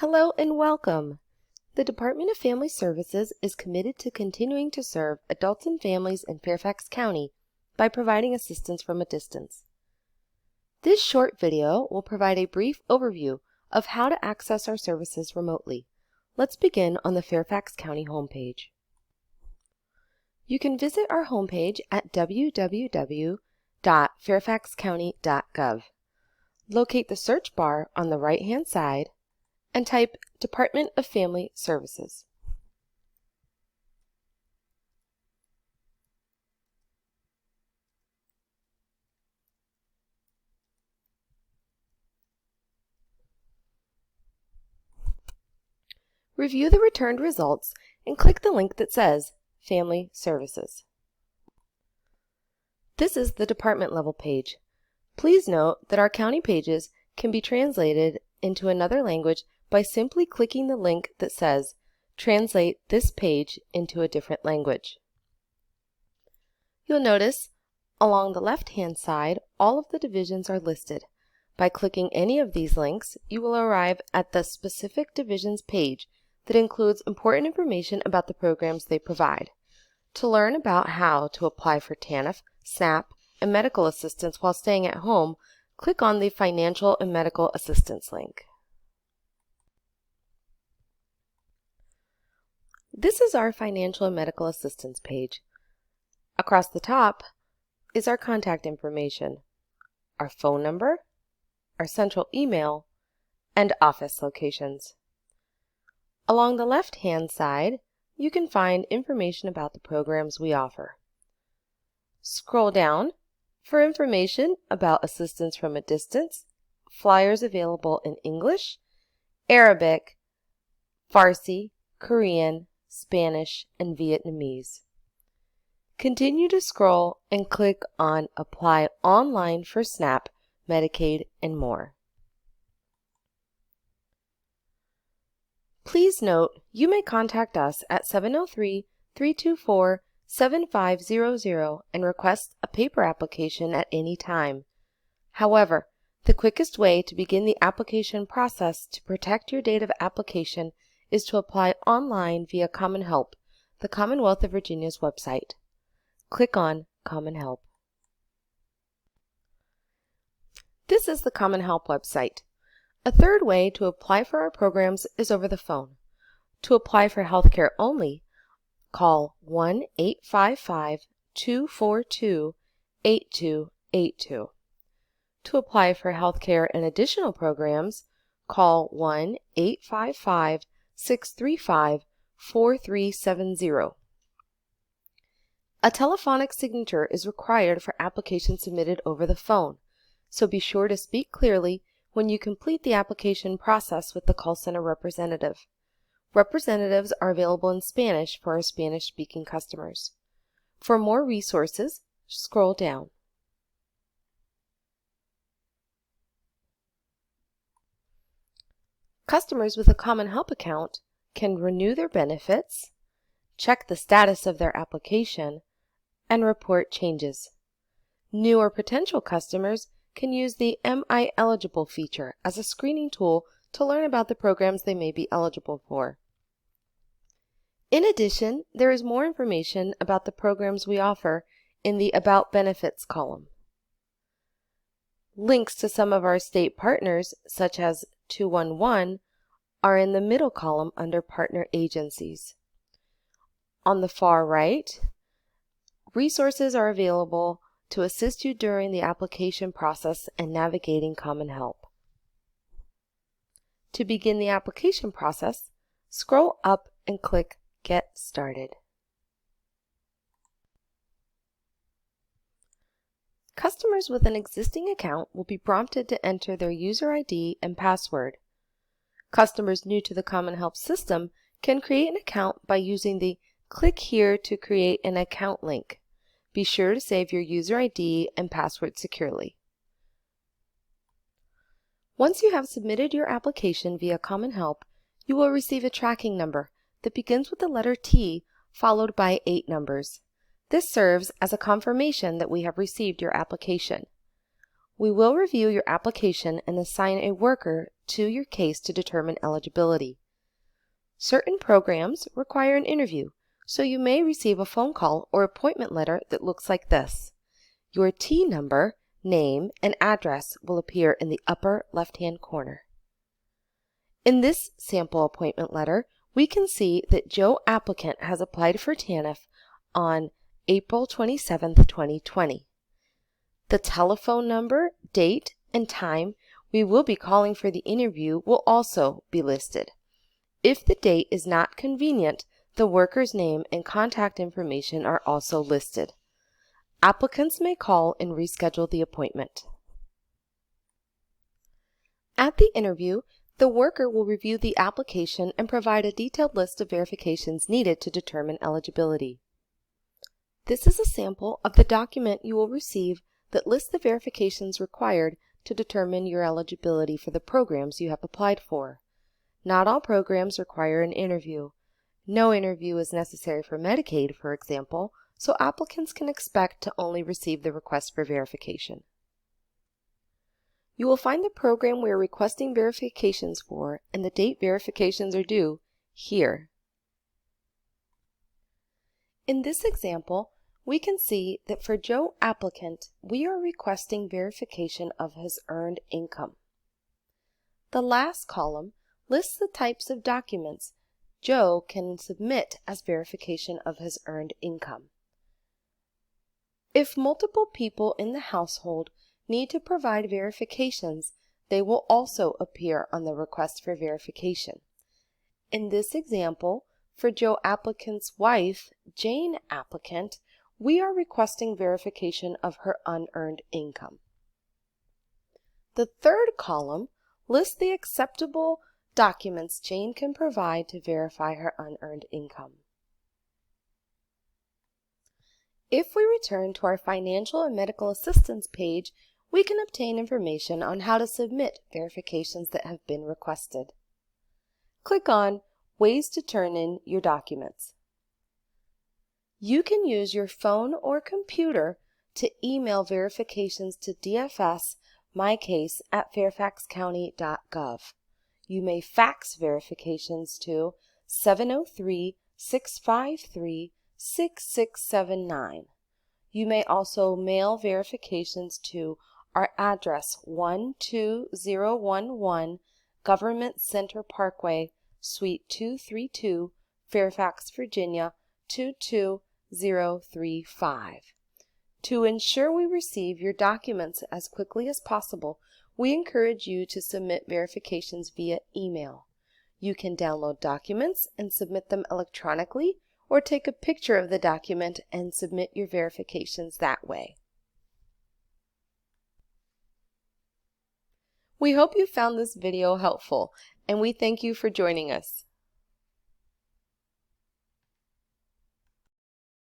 Hello and welcome. The Department of Family Services is committed to continuing to serve adults and families in Fairfax County by providing assistance from a distance. This short video will provide a brief overview of how to access our services remotely. Let's begin on the Fairfax County homepage. You can visit our homepage at www.fairfaxcounty.gov. Locate the search bar on the right-hand side and type Department of Family Services. Review the returned results and click the link that says Family Services. This is the department level page. Please note that our county pages can be translated into another language by simply clicking the link that says Translate this page into a different language. You'll notice along the left-hand side all of the divisions are listed. By clicking any of these links, you will arrive at the specific divisions page that includes important information about the programs they provide. To learn about how to apply for TANF, SNAP, and medical assistance while staying at home, click on the Financial and Medical Assistance link. This is our Financial and Medical Assistance page. Across the top is our contact information, our phone number, our central email, and office locations. Along the left-hand side, you can find information about the programs we offer. Scroll down for information about assistance from a distance, flyers available in English, Arabic, Farsi, Korean, Spanish, and Vietnamese. Continue to scroll and click on Apply Online for SNAP, Medicaid, and more. Please note, you may contact us at 703-324-7500 and request a paper application at any time. However, the quickest way to begin the application process to protect your date of application is to apply online via Common Help, the Commonwealth of Virginia's website. Click on Common Help. This is the Common Help website. A third way to apply for our programs is over the phone. To apply for healthcare only, call 1-855-242-8282. To apply for healthcare and additional programs, call 1-855-635-4370. A telephonic signature is required for applications submitted over the phone, so be sure to speak clearly when you complete the application process with the call center representative. Representatives are available in Spanish for our Spanish-speaking customers. For more resources, scroll down. Customers with a Common Help account can renew their benefits, check the status of their application, and report changes. New or potential customers can use the Am I Eligible feature as a screening tool to learn about the programs they may be eligible for. In addition, there is more information about the programs we offer in the About Benefits column. Links to some of our state partners, such as 211, are in the middle column under Partner Agencies. On the far right, resources are available to assist you during the application process and navigating Common Help. To begin the application process, scroll up and click Get Started. Customers with an existing account will be prompted to enter their user ID and password. Customers new to the Common Help system can create an account by using the Click here to create an account link. Be sure to save your user ID and password securely. Once you have submitted your application via Common Help, you will receive a tracking number that begins with the letter T followed by 8 numbers. This serves as a confirmation that we have received your application. We will review your application and assign a worker to your case to determine eligibility. Certain programs require an interview, so you may receive a phone call or appointment letter that looks like this. Your T number, name, and address will appear in the upper left-hand corner. In this sample appointment letter, we can see that Joe applicant has applied for TANF on April 27, 2020. The telephone number, date, and time we will be calling for the interview will also be listed. If the date is not convenient, the worker's name and contact information are also listed. Applicants may call and reschedule the appointment. At the interview, the worker will review the application and provide a detailed list of verifications needed to determine eligibility. This is a sample of the document you will receive that lists the verifications required to determine your eligibility for the programs you have applied for. Not all programs require an interview. No interview is necessary for Medicaid, for example, so applicants can expect to only receive the request for verification. You will find the program we are requesting verifications for and the date verifications are due here. In this example, we can see that for Joe applicant, we are requesting verification of his earned income. The last column lists the types of documents Joe can submit as verification of his earned income. If multiple people in the household need to provide verifications, they will also appear on the request for verification. In this example, for Joe applicant's wife, Jane applicant, we are requesting verification of her unearned income. The third column lists the acceptable documents Jane can provide to verify her unearned income. If we return to our financial and medical assistance page, we can obtain information on how to submit verifications that have been requested. Click on Ways to Turn in Your Documents. You can use your phone or computer to email verifications to dfsmycase@fairfaxcounty.gov. You may fax verifications to 703-653-6679. You may also mail verifications to our address 12011 Government Center Parkway, Suite 232, Fairfax, Virginia 22035. To ensure we receive your documents as quickly as possible, we encourage you to submit verifications via email. You can download documents and submit them electronically, or take a picture of the document and submit your verifications that way. We hope you found this video helpful, and we thank you for joining us.